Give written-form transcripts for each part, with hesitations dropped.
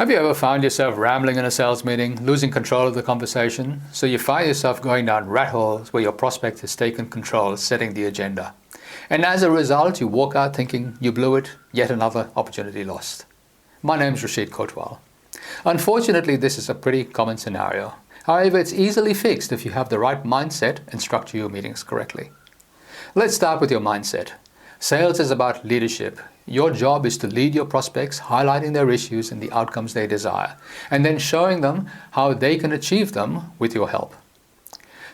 Have you ever found yourself rambling in a sales meeting, losing control of the conversation? So you find yourself going down rat holes where your prospect has taken control, setting the agenda. And as a result, you walk out thinking you blew it, yet another opportunity lost. My name's Rashid Kotwal. Unfortunately, this is a pretty common scenario. However, it's easily fixed if you have the right mindset and structure your meetings correctly. Let's start with your mindset. Sales is about leadership. Your job is to lead your prospects, highlighting their issues and the outcomes they desire, and then showing them how they can achieve them with your help.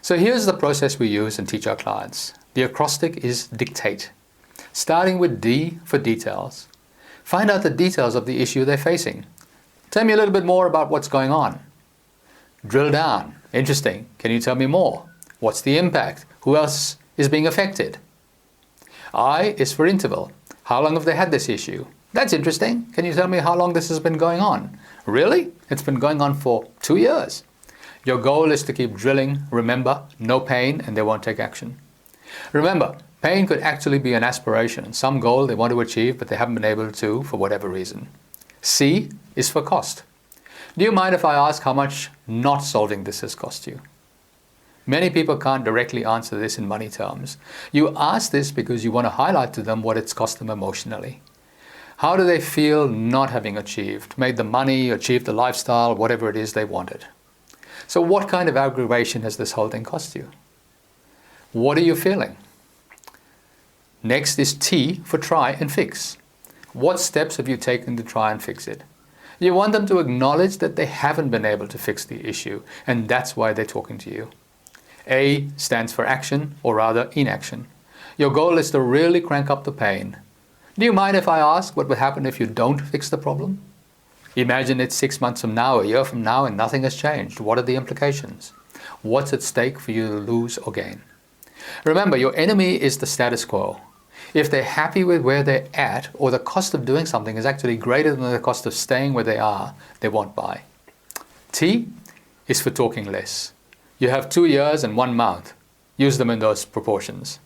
So here's the process we use and teach our clients. The acrostic is dictate, starting with D for details. Find out the details of the issue they're facing. Tell me a little bit more about what's going on. Drill down. Interesting. Can you tell me more? What's the impact? Who else is being affected? I is for interval. How long have they had this issue? That's interesting. Can you tell me how long this has been going on? Really? It's been going on for 2 years. Your goal is to keep drilling. Remember, no pain and they won't take action. Remember, pain could actually be an aspiration, some goal they want to achieve but they haven't been able to for whatever reason. C is for cost. Do you mind if I ask how much not solving this has cost you? Many people can't directly answer this in money terms. You ask this because you want to highlight to them what it's cost them emotionally. How do they feel not having achieved, made the money, achieved the lifestyle, whatever it is they wanted? So what kind of aggravation has this whole thing cost you? What are you feeling? Next is T for try and fix. What steps have you taken to try and fix it? You want them to acknowledge that they haven't been able to fix the issue, and that's why they're talking to you. A stands for action, or rather inaction. Your goal is to really crank up the pain. Do you mind if I ask what would happen if you don't fix the problem? Imagine it's 6 months from now, a year from now, and nothing has changed. What are the implications? What's at stake for you to lose or gain? Remember, your enemy is the status quo. If they're happy with where they're at, or the cost of doing something is actually greater than the cost of staying where they are, they won't buy. T is for talking less. You have 2 ears and 1 mouth. Use them in those proportions.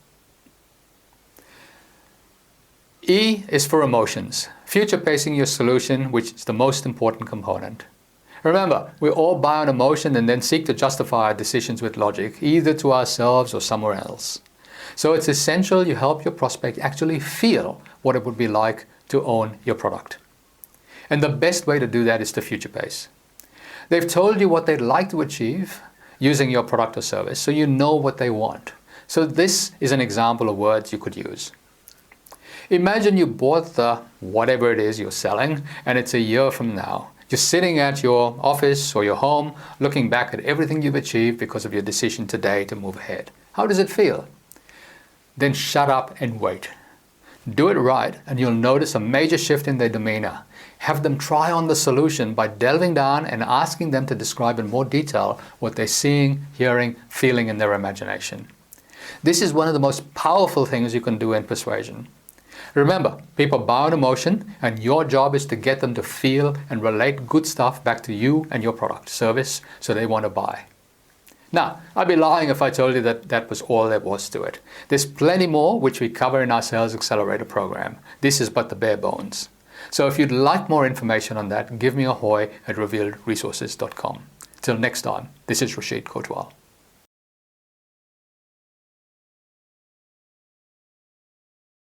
E is for emotions, future pacing your solution, which is the most important component. Remember, we all buy on emotion and then seek to justify our decisions with logic, either to ourselves or somewhere else. So it's essential you help your prospect actually feel what it would be like to own your product. And the best way to do that is to future pace. They've told you what they'd like to achieve using your product or service, so you know what they want. So this is an example of words you could use. Imagine you bought the whatever it is you're selling, and it's a year from now. You're sitting at your office or your home, looking back at everything you've achieved because of your decision today to move ahead. How does it feel? Then shut up and wait. Do it right, and you'll notice a major shift in their demeanor. Have them try on the solution by delving down and asking them to describe in more detail what they're seeing, hearing, feeling in their imagination. This is one of the most powerful things you can do in persuasion. Remember, people buy on emotion, and your job is to get them to feel and relate good stuff back to you and your product, service, so they want to buy. Now, I'd be lying if I told you that that was all there was to it. There's plenty more which we cover in our Sales Accelerator program. This is but the bare bones. So if you'd like more information on that, give me a hoy at revealedresources.com. Till next time, this is Rashid Kotwal.